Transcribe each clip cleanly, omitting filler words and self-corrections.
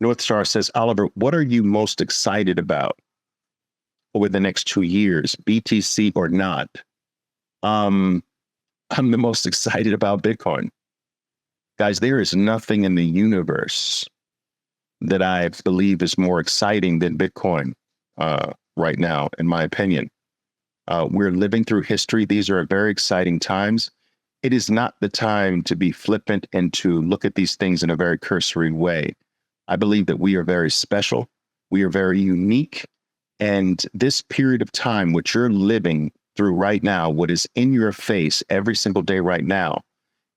North Star says, Oliver, what are you most excited about over the next 2 years, BTC or not? Um, I'm the most excited about Bitcoin. Guys, there is nothing in the universe that I believe is more exciting than Bitcoin right now, in my opinion. We're living through history. These are very exciting times. It is not the time to be flippant and to look at these things in a very cursory way. I believe that we are very special. We are very unique. And this period of time, what you're living through right now, what is in your face every single day right now,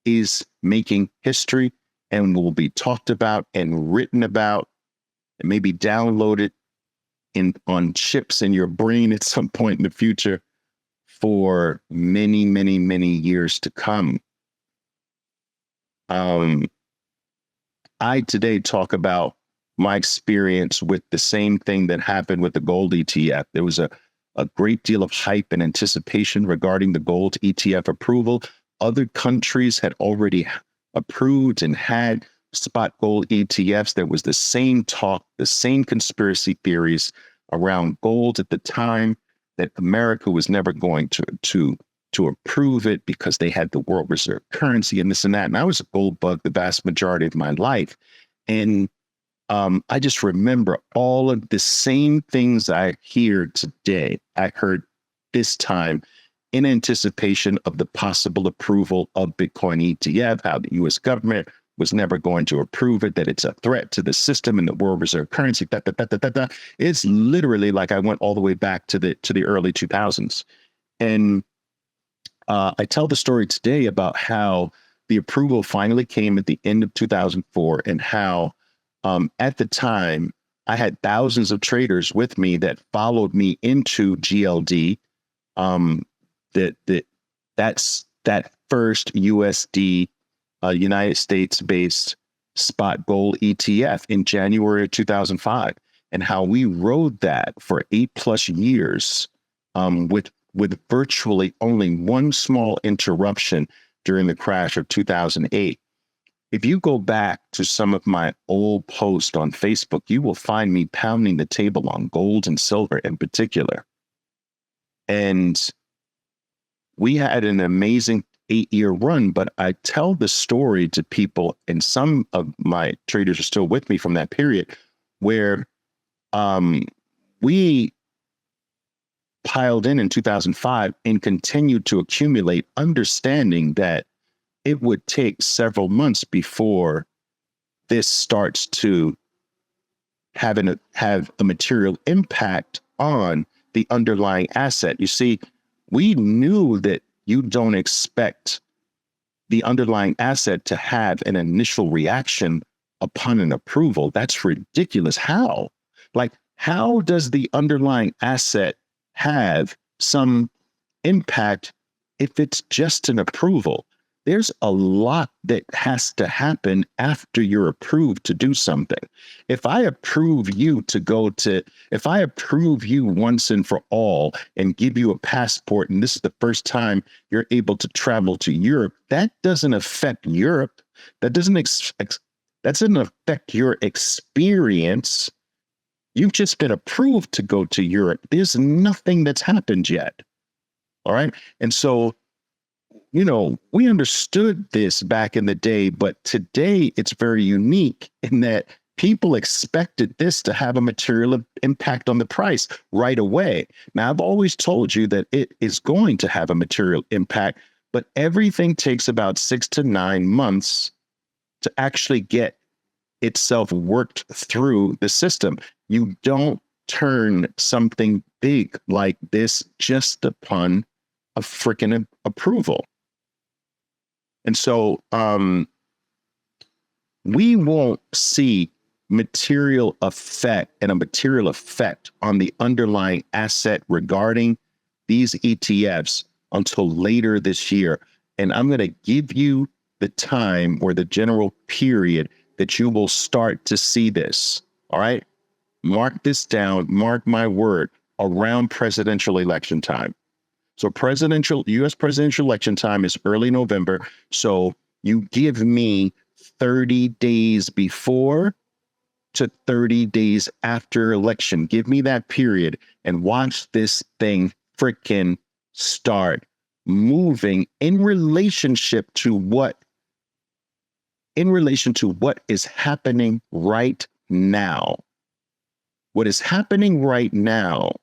is making history and will be talked about and written about and maybe downloaded on chips in your brain at some point in the future for many, many, many years to come. I today talk about my experience with the same thing that happened with the gold ETF. There was a great deal of hype and anticipation regarding the gold ETF approval. Other countries had already approved and had spot gold ETFs. There was the same talk, the same conspiracy theories around gold at the time, that America was never going to approve it because they had the world reserve currency and this and that. And I was a gold bug the vast majority of my life. And I just remember all of the same things I hear today, I heard this time in anticipation of the possible approval of Bitcoin ETF, how the US government was never going to approve it, that it's a threat to the system and the world reserve currency. It's literally like I went all the way back to the early 2000s. And I tell the story today about how the approval finally came at the end of 2004 and how at the time I had thousands of traders with me that followed me into GLD. That's that first USD United States-based spot gold ETF in January of 2005, and how we rode that for 8+ years with virtually only one small interruption during the crash of 2008. If you go back to some of my old posts on Facebook, you will find me pounding the table on gold and silver in particular. And we had an amazing 8-year run, but I tell the story to people, and some of my traders are still with me from that period, where we piled in 2005 and continued to accumulate, understanding that it would take several months before this starts to have a material impact on the underlying asset. You see, we knew that you don't expect the underlying asset to have an initial reaction upon an approval. That's ridiculous. How? Like, how does the underlying asset have some impact if it's just an approval? There's a lot that has to happen after you're approved to do something. If I approve you if I approve you once and for all and give you a passport, and this is the first time you're able to travel to Europe, that doesn't affect Europe. That doesn't affect your experience. You've just been approved to go to Europe. There's nothing that's happened yet. All right. And so, we understood this back in the day, but today it's very unique in that people expected this to have a material impact on the price right away. Now, I've always told you that it is going to have a material impact, but everything takes about 6 to 9 months to actually get itself worked through the system. You don't turn something big like this just upon a freaking approval. And so we won't see material effect and a material effect on the underlying asset regarding these ETFs until later this year. And I'm going to give you the time or the general period that you will start to see this. All right. Mark this down. Mark my word, around presidential election time. So U.S. presidential election time is early November. So you give me 30 days before to 30 days after election. Give me that period and watch this thing freaking start moving in relationship to what is happening right now. What is happening right now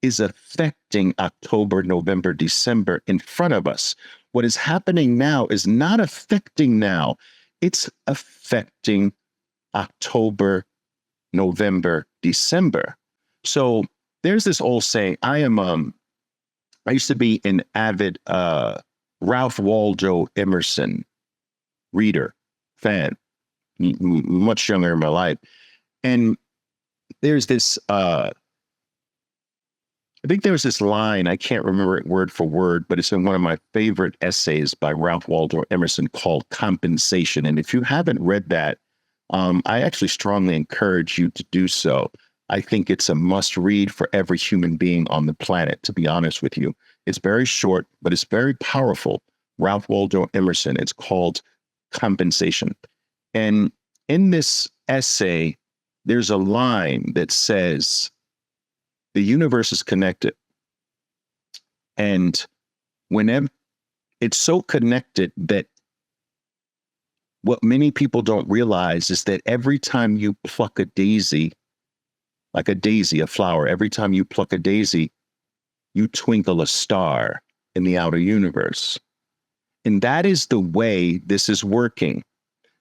is affecting October, November, December in front of us. What is happening now is not affecting now. It's affecting October, November, December. So there's this old saying. I used to be an avid Ralph Waldo Emerson reader, fan, much younger in my life. And there's this, I think there was this line, I can't remember it word for word, but it's in one of my favorite essays by Ralph Waldo Emerson called Compensation. And if you haven't read that, I actually strongly encourage you to do so. I think it's a must read for every human being on the planet, to be honest with you. It's very short, but it's very powerful. Ralph Waldo Emerson, it's called Compensation. And in this essay, there's a line that says, the universe is connected. And whenever it's so connected that what many people don't realize is that every time you pluck a daisy, like a daisy, a flower, every time you pluck a daisy, you twinkle a star in the outer universe. And that is the way this is working.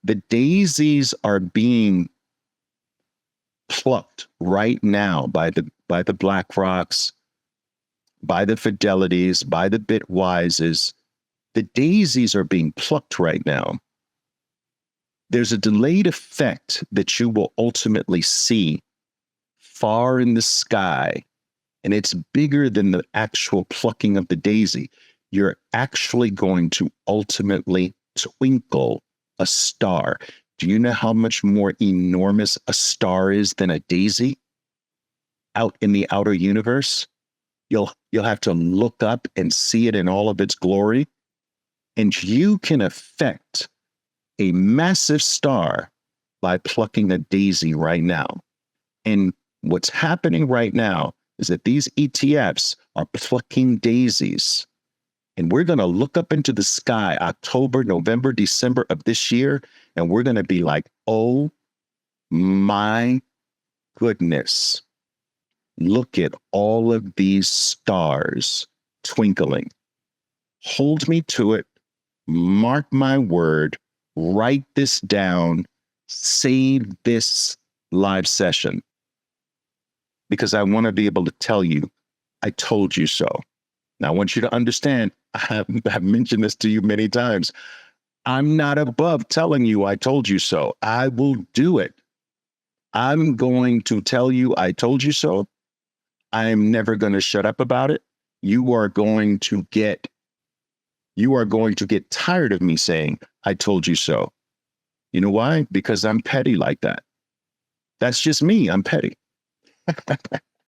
The daisies are being plucked right now by the Black Rocks, by the Fidelities, by the Bitwises. The daisies are being plucked right now. There's a delayed effect that you will ultimately see far in the sky, and it's bigger than the actual plucking of the daisy. You're actually going to ultimately twinkle a star. Do you know how much more enormous a star is than a daisy out in the outer universe? You'll have to look up and see it in all of its glory. And you can affect a massive star by plucking a daisy right now. And what's happening right now is that these ETFs are plucking daisies. And we're going to look up into the sky October, November, December of this year, and we're going to be like, oh my goodness, look at all of these stars twinkling. Hold me to it. Mark my word. Write this down. Save this live session. Because I want to be able to tell you, I told you so. Now, I want you to understand, I've mentioned this to you many times. I'm not above telling you I told you so. I will do it. I'm going to tell you I told you so. I'm never going to shut up about it. You are going to get tired of me saying, I told you so. You know why? Because I'm petty like that. That's just me. I'm petty.